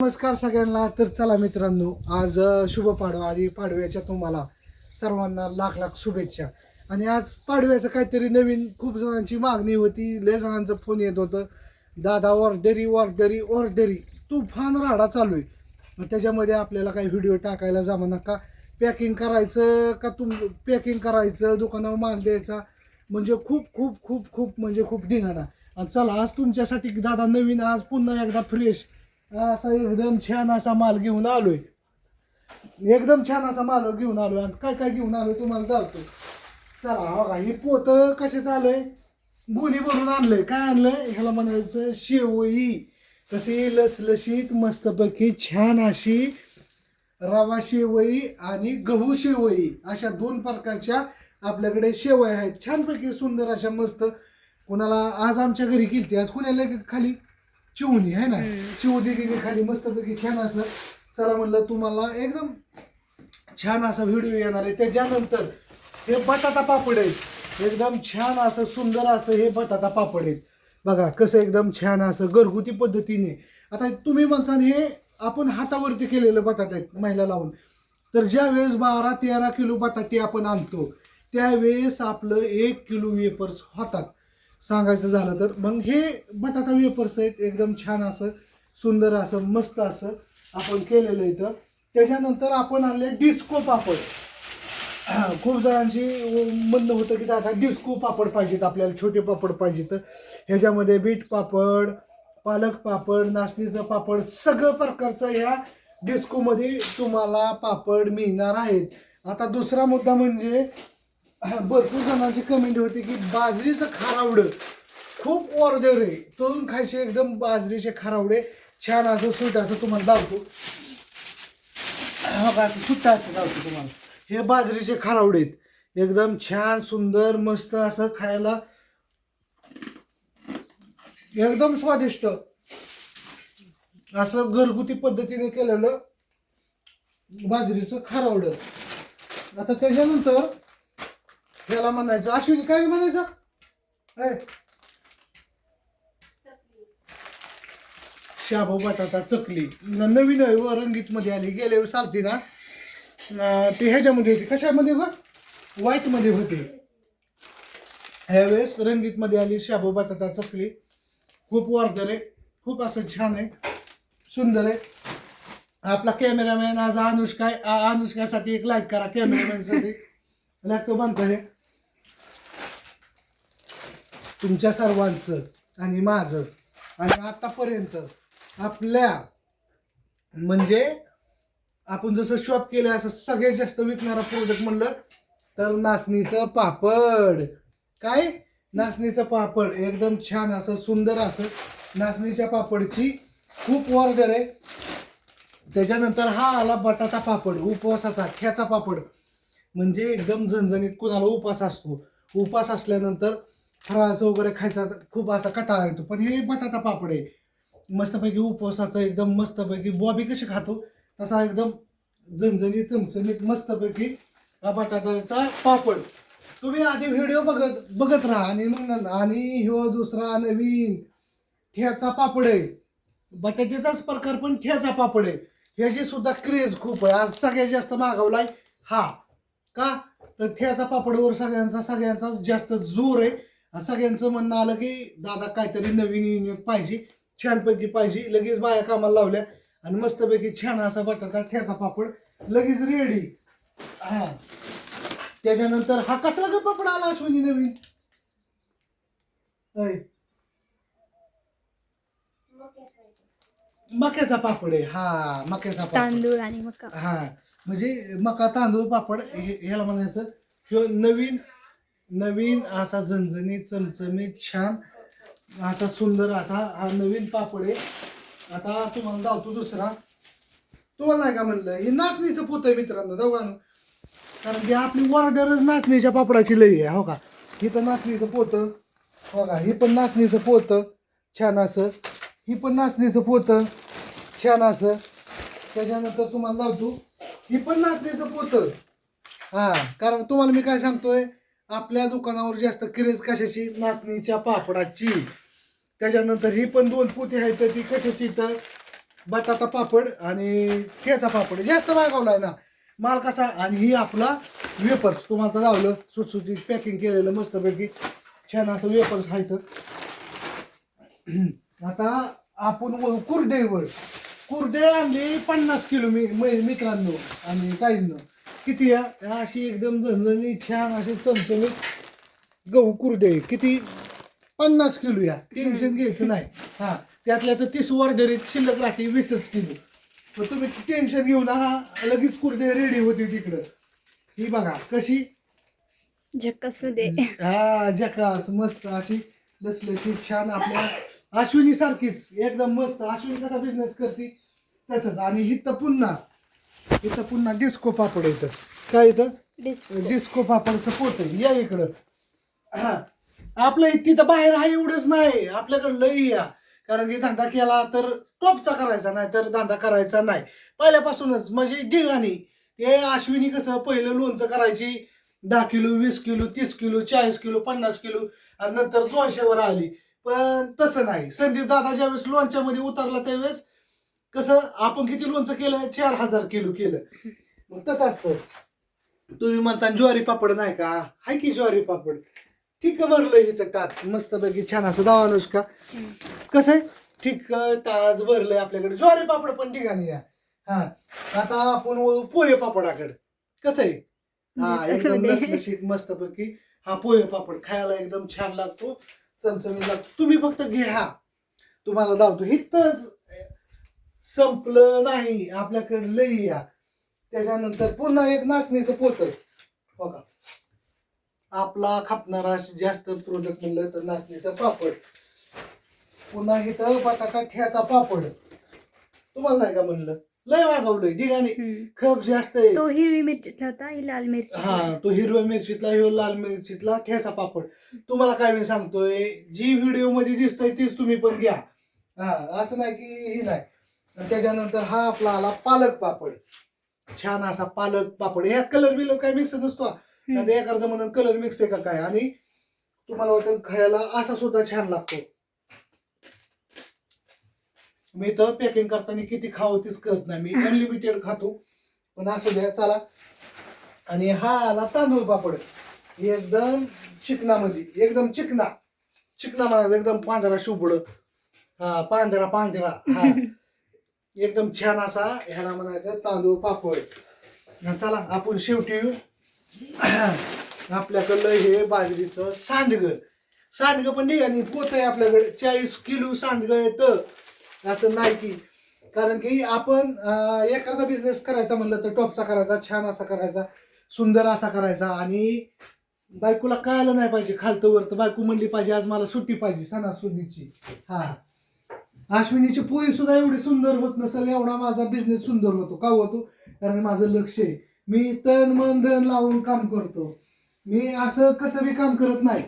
नमस्कार सगळ्यांना. तर चला मित्रांनो, आज शुभ पाडवा आणि पाडव्याच्या तुम्हाला सर्वांना लाख लाख शुभेच्छा. आणि आज पाडव्याचं काहीतरी नवीन खूप जणांची मागणी होती, लय जणांचं फोन येत होतं, दादा ऑर्डरी ऑर्डरी ऑर्डरी तुफान राडा चालू आहे. मग त्याच्यामध्ये आपल्याला काही व्हिडिओ टाकायला जमा नका. पॅकिंग करायचं का पॅकिंग करायचं, दुकानावर माल द्यायचा, म्हणजे खूप खूप खूप खूप म्हणजे खूप धिंगाणा. आणि चला आज तुमच्यासाठी दादा नवीन, आज पुन्हा एकदा फ्रेश असा एकदम छान असा माल घेऊन आलोय. एकदम छान असा माल घेऊन आलोय. आणि काय काय घेऊन आलोय तुम्हाला दाखवतो. चला बघा, ही पोत कशाचं आलोय, गुन्हे भरून आणलंय. काय आणलंय ह्याला म्हणायचं शेवई. कशी लसलशीत मस्तपैकी छान अशी रवा शेवई आणि गहू शेवई अशा दोन प्रकारच्या आपल्याकडे शेवया आहेत. छानपैकी सुंदर अशा मस्त. कुणाला आज आमच्या घरी केलती, आज कुणाला खाली चिवणी आहे ना, चिव दिली खाली मस्तपैकी छान असं. चला म्हणलं तुम्हाला एकदम छान असा व्हिडिओ येणार आहे. त्याच्यानंतर हे बटाटा पापड आहेत, एकदम छान असं सुंदर असं हे बटाटा पापड आहेत. बघा कसं एकदम छान असं घरगुती पद्धतीने. आता तुम्ही म्हणता हे आपण हातावरती केलेलं बटाटा आहेत महिला लावून. तर ज्या वेळेस 12-13 किलो बटाटे आपण आणतो त्यावेळेस आपलं 1 किलो वेपर्स होतात सांगायचं झालं तर. मग हे बटाटा वेपर्स आहेत, एकदम छान असं सुंदर असं मस्त असं आपण केलेलं आहे. तर त्याच्यानंतर आपण आणले डिस्को पापड. खूप जणांची म्हणणं होतं की दादा डिस्को पापड पाहिजेत आपल्याला, छोटे पापड पाहिजेत. तर ह्याच्यामध्ये बीट पापड, पालक पापड, नाचणीचं पापड, सगळं प्रकारचं ह्या डिस्कोमध्ये तुम्हाला पापड मिळणार आहेत. आता दुसरा मुद्दा म्हणजे भरपूर जणांची कमेंट होती की बाजरीचं खारावडं खूप ऑर्डर आहे, तळून खायचे एकदम बाजरीचे खारावडे छान असं स्वीट असं तुम्हाला दाखवतो. असं सुट्टा असं दाखवतो तुम्हाला. हे बाजरीचे खारावडे आहेत, एकदम छान सुंदर मस्त असं खायला एकदम स्वादिष्ट असं घरगुती पद्धतीने केलेलं बाजरीचं खारावडं. आता त्याच्यानंतर ह्याला म्हणायचं अश्विनी काय म्हणायचं, शाबू बटाटा चकली. नवीन रंगीत मध्ये आली, गेल्या वेळेस चालती ना ते ह्याच्यामध्ये होती, कशामध्ये ग व्हाईट मध्ये होते. ह्यावेळेस रंगीत मध्ये आली शाबू बटाटा चकली. खूप ऑर्डर आहे, खूप असं छान आहे, सुंदर आहे. आपला कॅमेरामॅन आज अनुष्कासाठी एक लाईक करा, कॅमेरामॅनसाठी लाईक तो बनतो हे तुमच्या सर्वांचं आणि माझं. आणि आतापर्यंत आपल्या म्हणजे आपण जसं शॉप केलं असं सगळ्यात जास्त विकणारा प्रोडक्ट म्हणलं तर नाचणीचं पापड. काय नाचणीचं पापड एकदम छान असं सुंदर असं नाचणीच्या पापडची खूप ऑर्डर आहे. त्याच्यानंतर हा आला बटाटा पापड, उपवासाचा ठ्याचा पापड. म्हणजे एकदम झणझणीत. कुणाला उपवास असतो, उपवास असल्यानंतर फराळाचं वगैरे खायचा खूप असा कटाळा येतो, पण हे बटाटा पापड आहे मस्तपैकी उपवासाचं. एकदम मस्तपैकी बॉबी कशी खातो तसा एकदम झणझणीत चमचमीत मस्तपैकी हा बटाट्याचा पापड. तुम्ही आधी व्हिडिओ बघत राहा. आणि मग आणि ह्यो दुसरा नवीन ठ्याचा पापड आहे, बटाट्याचाच प्रकार पण ठ्याचा पापड आहे. ह्याची सुद्धा क्रेज खूप आहे. आज सगळ्यात जास्त मागवलाय हा. का तर ठ्याचा पापडवर सगळ्यांचा जास्त जोर आहे. सगळ्यांचं म्हणणं आलं की दादा काहीतरी नवीन युनिक पाहिजे, छानपैकी पाहिजे. लगेच बाया कामाला लावल्या आणि मस्तपैकी छान असा बटाटा ठ्याचा पापड लगेच रेडी. हा त्याच्यानंतर हा कसला ग पापड आला अश्विनी नवीन, मक्याचा पापड आहे. हा मक्याचा पापड, तांदूळ आणि मका. हा म्हणजे मका तांदूळ पापड ह्याला म्हणायचं. ह्यो नवीन नवीन असा झणझणीत चमचमीत छान असा सुंदर असा हा नवीन पापड आहे. आता तुम्हाला दावतो दुसरा. तुम्हाला नाही का म्हणलं हे नाचणीचं पोत आहे मित्रांनो दोघांना, कारण की आपली ऑर्डरच नाचणीच्या पापडाची लई आहे. हो का, ही तर नाचणीचं पोतं बघा, ही पण नाचणीचं पोतं छान असं, ही पण नाचणीचं पोतं छान असं. त्याच्यानंतर तुम्हाला लावतो ही पण नाचणीचं पोतं. हा कारण तुम्हाला मी काय सांगतोय, आपल्या दुकानावर जास्त क्रेज कशाची, नाचणीच्या पापडाची. त्याच्यानंतर ही पण 2 पोती आहेत, तर ती कशाची तर बटाटा पापड आणि ठेचा पापड जास्त मागवलाय ना माल कसा. आणि ही आपला वेपर्स तुम्हाला तर लावलं सुटसुटीत पॅकिंग केलेलं मस्तपैकी छान असं वेपर्स आहेत. आता आपण कुरडे आणली 50 किलो मित्रांनो आणि काहींनो किती अशी एकदम झणझणी छान असे चमचमीत गहू कुरडे किती 50 किलो या टेन्शन घ्यायचं नाही. हा त्यातल्या तर 30 ऑर्डरीत शिल्लक राहते 20 किलो. तर तुम्ही टेन्शन घेऊ नका लगेच कुरडे रेडी होते तिकडं. ही बघा कशी झक्कास दे. हा जकास मस्त अशी लसलशी छान आपल्या अश्विनी सारखीच एकदम मस्त. अश्विनी कसा बिझनेस करते तसंच. आणि इथं पुन्हा डिस्को पापड येतं. काय येतं डिस्को पापडचं पोत आहे. या इकडं. हा आपलं तिथं बाहेर आहे एवढंच नाही आपल्याकडं लई या. कारण की धंदा केला तर टॉपचा करायचा नाही तर धंदा करायचा नाही पहिल्यापासूनच म्हणजे गिगाणी. ते अश्विनी कसं पहिलं लोणचं करायची 10 kilo 20 kilo 30 kilo 40 kilo 50 kilo आणि नंतर 200 वर आली. पण तसं नाही. संदीप दादा ज्यावेळेस लोणच्यामध्ये उतरला त्यावेळेस कसं आपण किती लोणचं केलं 4000 किलो केलं. मग तसं असतं. तुम्ही म्हणता ज्वारी पापड नाही का हाय की ज्वारी पापड ठीक भरलं इथं टाच मस्तपैकी छान असं दावा अनुष्का कसं आहे ठीक टाच भरलंय आपल्याकडे. ज्वारी पापड पण ठिकाणी या. हा आता आपण पोहे पापडाकडे कसं आहे. हा एकदम लसलशीत मस्तपैकी हा पोहे पापड खायला एकदम छान लागतो चमचमीत लागतो. तुम्ही फक्त घ्या तुम्हाला धावतो. इथंच संपलं नाही आपल्याकडे लई या. त्याच्यानंतर पुन्हा एक नाचणीचं पोत बघा आपला खपणारा जास्त प्रोडक्ट म्हणलं तर नाचणीचं पापड. पुन्हा इथं बटाटा ठ्याचा पापड तुम्हाला नाही का म्हणलं लय मागवलंय ठिकाणी खप जास्त आहे. तो हिरवी मिरचीतला होता ही लाल मिरची. हा तो हिरव्या मिरचीतला ह्यो लाल मिरचीतला ठेचा पापड. तुम्हाला काय मी सांगतोय जी व्हिडिओ मध्ये दिसतंय तीच तुम्ही पण घ्या. हा असं नाही की ही नाही. त्याच्यानंतर हा आपला आला पालक पापड छान असा पालक पापड. ह्यात कलर बिलर काय मिक्स नसतो. एखादं म्हणून कलर मिक्स आहे का काय. आणि तुम्हाला वाटतं खायला असा सुद्धा छान लागतो. मी तर पॅकिंग करताना किती खावं तीच कळत नाही. मी अनलिमिटेड खातो पण असू द्या चला. आणि हा आला तांदूळ पापड एकदम चिकनामध्ये एकदम चिकना म्हणायचं एकदम पांढरा शुभड. हा पांढरा हा एकदम छान असा ह्याला म्हणायचं तांदूळ पापड. चला आपण शेवटी आपल्याकडलं हे बाजरीचं सांडगं पण नाही. आणि पोत आहे आपल्याकडे 40 किलो सांडगं येतं. असं नाही की कारण की आपण एखादा बिझनेस करायचा म्हणलं तर टॉपचा करायचा छान असा करायचा सुंदर असा करायचा. आणि बायकोला कळायला नाही पाहिजे खालतं वर तर बायको म्हणली पाहिजे आज मला सुट्टी पाहिजे सणासुदीची. हा अश्विनीची पोळी सुद्धा एवढी सुंदर होत नसेल एवढा माझा बिझनेस सुंदर होतो. का होतो कारण माझं लक्ष आहे. मी तन मन धन लावून काम करतो. मी असं कसं बी काम करत नाही.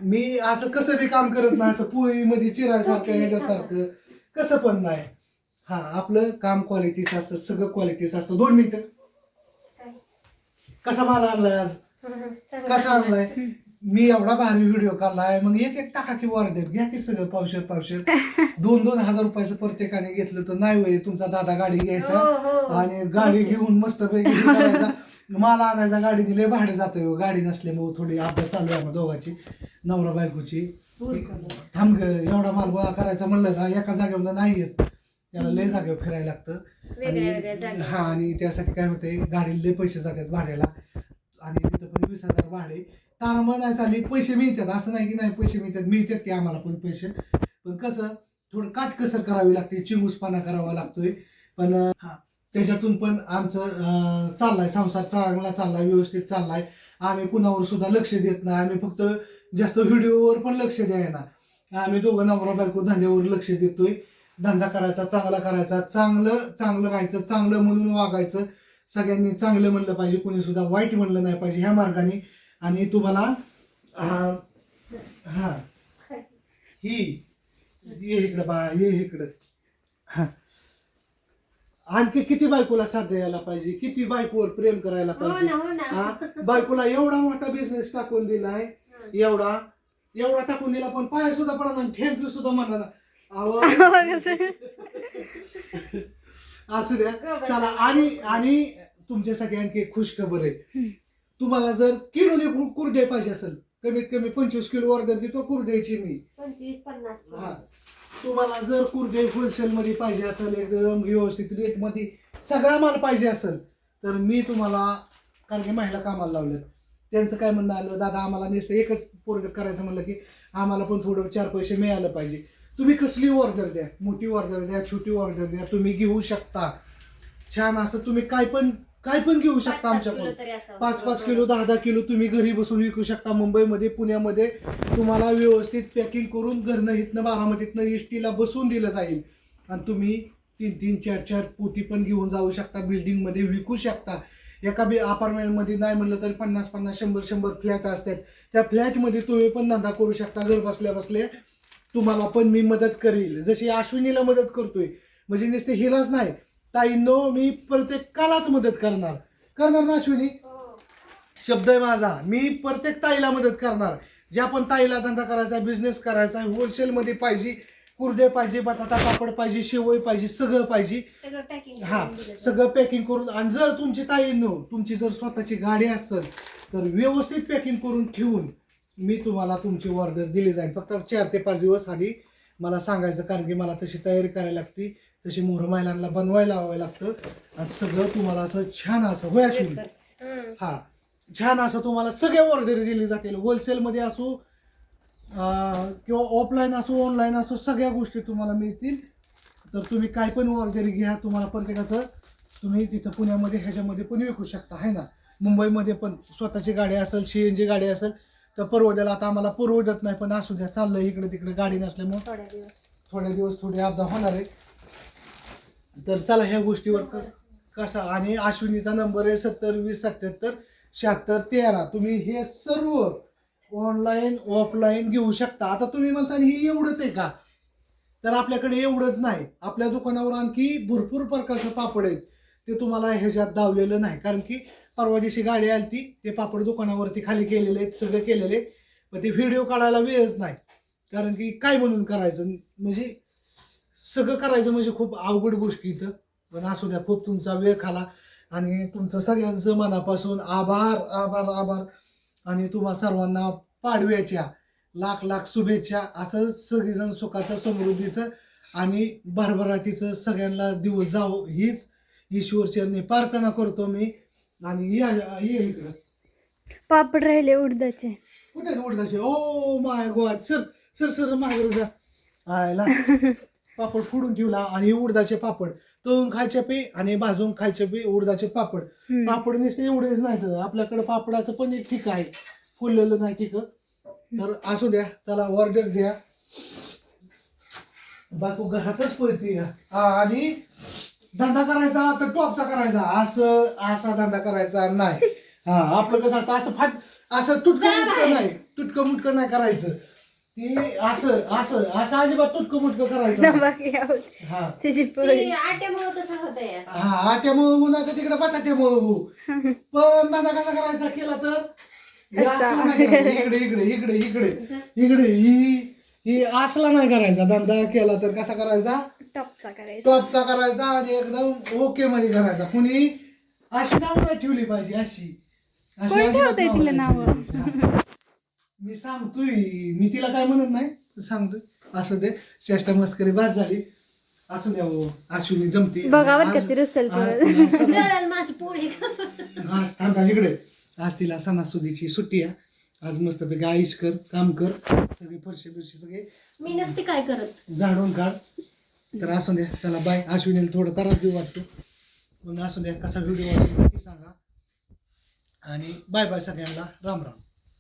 मी असं कसं बी काम करत नाही असं पोळीमध्ये चिरायसारखं ह्याच्यासारखं कसं पण नाही. हा आपलं काम क्वालिटीच असतं सगळं क्वालिटीच असतं. 2 मिनिटं कसा माल आणलाय आज कसा आणलाय मी एवढा भारी व्हिडिओ काढलाय. मग एक टाका की ऑर्डर घ्या की सगळं पावशेर 2-2 हजार रुपयाचं प्रत्येकाने घेतलं तर नाही होईल. तुमचा दादा गाडी घ्यायचा आणि गाडी घेऊन मस्त पैकी करायचा मला आणायचा गाडी दिले भाडे जातं. गाडी नसल्यामुळे थोडी अभ्यास चालू आहे दोघांची नवरा बायकोची. थांब एवढा माल गोळा करायचा म्हणलं का एका जागेवर नाही येत त्याला लय जागेवर फिरायला लागतं. हा आणि त्यासाठी काय होतंय गाडीला लय पैसे जातात भाड्याला. आणि तिथं पण 20,000 भाडे तारा म्हणायचं चालली पैसे मिळतात असं नाही की नाही पैसे मिळतात की आम्हाला पण पैसे. पण कसं थोडं काटकसर करावी लागते चिंगूसपणा करावा लागतोय. पण हा त्याच्यातून पण आमचं चाललाय संसार चांगला चाललाय व्यवस्थित चाललाय. आम्ही कुणावर सुद्धा लक्ष देत नाही. आम्ही फक्त जास्त व्हिडिओवर पण लक्ष द्यायना. आम्ही दोघं नवरा बायको धंद्यावर लक्ष देतोय. धंदा करायचा चांगला करायचा चांगलं राहायचं चांगलं म्हणून वागायचं. सगळ्यांनी चांगलं म्हणलं पाहिजे कोणी सुद्धा वाईट म्हणलं नाही पाहिजे ह्या मार्गाने. आणि तुम्हाला हा ही ये इकडं बा ये इकडं. हा आणखी किती बायकोला साथ द्यायला पाहिजे किती बायकोवर प्रेम करायला पाहिजे. बायकोला एवढा मोठा बिझनेस टाकून दिलाय एवढा टाकून दिला पण पाय सुद्धा पडा थँक्यू सुद्धा म्हणा. अहो, कसं? असू द्या चला. आणि तुमच्यासाठी आणखी एक खुशखबर आहे. तुम्हाला जर किलोने कुरडे पाहिजे असेल, कमीत कमी 25 किलो ऑर्डर देतो कुरड्याची मी. 25-50 हा, तुम्हाला जर कुरडे होलसेल मध्ये पाहिजे असेल, एकदम व्यवस्थित रेट मध्ये सगळा माल पाहिजे असेल, तर मी तुम्हाला, कारण की महिला कामाला लावल्यात, त्यांचं काय म्हणणं आलं, दादा आम्हाला नुसतं एकच प्रोडक्ट करायचं म्हणलं की आम्हाला पण थोडं 4 पैसे मिळालं पाहिजे. तुम्ही कसली ऑर्डर द्या, मोठी ऑर्डर द्या, छोटी ऑर्डर द्या, तुम्ही घेऊ शकता. छान असं तुम्ही काय पण घेऊ शकता आमच्याकडून. 5-5 किलो 10-10 किलो तुम्ही घरी बसून विकू शकता. मुंबईमध्ये, पुण्यामध्ये तुम्हाला व्यवस्थित पॅकिंग करून घरनं इथनं बारामतीतनं इष्टीला बसून दिलं जाईल. आणि तुम्ही 3-3, 4-4 पोती पण घेऊन जाऊ शकता, बिल्डिंगमध्ये विकू शकता. एका अपार्टमेंटमध्ये नाही म्हणलं तरी 50-50, 100-100 फ्लॅट असतात. त्या फ्लॅटमध्ये तुम्ही पण धंदा करू शकता. घर बसल्या बसल्या तुम्हाला पण मी मदत करील, जशी अश्विनीला मदत करतोय. म्हणजे नुसते हिलाच नाही, ताईंनो मी प्रत्येकालाच मदत करणार ना अश्विनी? शब्द आहे माझा. मी प्रत्येक ताईला मदत करणार. ज्या पण ताईला धंदा करायचा, बिझनेस करायचा, होलसेलमध्ये पाहिजे, कुरडे पाहिजे, बटाटा पापड पाहिजे, शेवई पाहिजे, सगळं पाहिजे. सगळं पॅकिंग हा, सगळं पॅकिंग करून. आणि जर तुमची ताईंनो, तुमची जर स्वतःची गाडी असेल तर व्यवस्थित पॅकिंग करून ठेवून मी तुम्हाला तुमची ऑर्डर दिली जाईल. फक्त 4 ते 5 दिवस आधी मला सांगायचं, कारण की मला तशी तयारी करायला लागते, तशी मोहर महिलांना बनवायला लावायला लागतं. आणि सगळं तुम्हाला असं छान असं होय अश्विनी? हा, छान असं तुम्हाला सगळ्या ऑर्डर दिली जातील. होलसेलमध्ये असो किंवा ऑफलाईन असो, ऑनलाईन असो, सगळ्या गोष्टी तुम्हाला मिळतील. तर तुम्ही काय पण ऑर्डर घ्या. तुम्हाला प्रत्येकाचं तुम्ही तिथं पुण्यामध्ये ह्याच्यामध्ये पण विकू शकता, आहे ना? मुंबईमध्ये पण स्वतःची गाडी असेल, CNG गाडी असेल तर परवडेल. आता आम्हाला परवडत नाही, पण असू द्या, चाललं इकडे तिकडे गाडी नसल्यामुळे थोड्या दिवस थोडी अपघात होणार आहे. तर चला ह्या गोष्टीवर कसा. आणि अश्विनीचा नंबर आहे 70 20 77 76 13. तुम्ही हे सर्व ऑनलाईन ऑफलाईन घेऊ शकता. आता तुम्ही म्हणता ही एवढंच आहे का? तर आपल्याकडे एवढंच नाही, आपल्या दुकानावर आणखी भरपूर प्रकारचे पापड आहेत. ते तुम्हाला ह्याच्यात दावलेलं नाही, कारण की परवा दिवशी गाडी आली ती, ते पापड दुकानावरती खाली केलेले आहेत, सगळं केलेले. पण ते व्हिडिओ काढायला वेळच नाही, कारण की काय म्हणून करायचं, म्हणजे सगळं करायचं म्हणजे खूप अवघड गोष्टी इथं. पण असू द्या, खूप तुमचा वेळ खाला. आणि तुमचं सगळ्यांचं मनापासून आभार आभार आभार. आणि तुम्हा सर्वांना पाडव्याच्या लाख लाख शुभेच्छा. असं सगळेजण सुखाचं, समृद्धीचं आणि भरभराटीचं सगळ्यांना दिवस जावं हीच ईश्वरचरणी प्रार्थना करतो मी. आणि ये इकडं पापड राहिले उडदाचे. कुठे उडदाचे? Oh my God. Sir sir sir मागे जा. आयला पापड फोडून ठेवला. आणि उडदाचे पापड तळून खायचे पे आणि भाजून खायचे पे उडदाचे पापड. पापड नुसते एवढेच नाहीत, आपल्याकडे पापडाचं पण एक ठीक आहे, फुललेलं नाही ठीक. तर असू द्या, चला ऑर्डर द्या. बापू घरातच पळते. आणि धंदा करायचा तर टॉपचा करायचा, असा धंदा करायचा नाही. हा, आपलं कसं असतं, असं असं तुटकं मुटकं नाही करायचं. ते असं असं असं अजिबात तुटकं मुटकं करायचं नाही. हा, आट्यामुळे तसं होतंय. हा, आट्यामुळे होऊ नका तिकडे, बटाट्यामुळे होऊ. पण धंदा कसा करायचा केला तर हे असलं नाही करायचं. इकडे इकडे इकडे इकडे इकडे ही असला नाही करायचा. धंदा केला तर कसा करायचा? टॉपचा करायचा आणि एकदम ओके मध्ये करायचा. कुणी अशी नाव नाही ठेवली पाहिजे. अशी मी सांगतोय, मी तिला काय म्हणत नाही, सांगतोय. असं दे, चेष्टा मस्करी बाज झाली. असं द्या हो, अश्विनी जमती. आज थांबा इकडे. आज तिला सणासुदीची सुट्टी आहे. आज मस्तपैकी आईश कर, काम कर, सगळे फरशी बिरशी सगळे मी नसते काय करत, झाडून काढ. तर असू द्या, चला बाय. अश्विनीला थोडं त्रास देऊ वाटतो, पण असू द्या. कसा व्हिडिओ वाटतो नक्की सांगा. आणि बाय बाय सगळ्यांना. राम राम.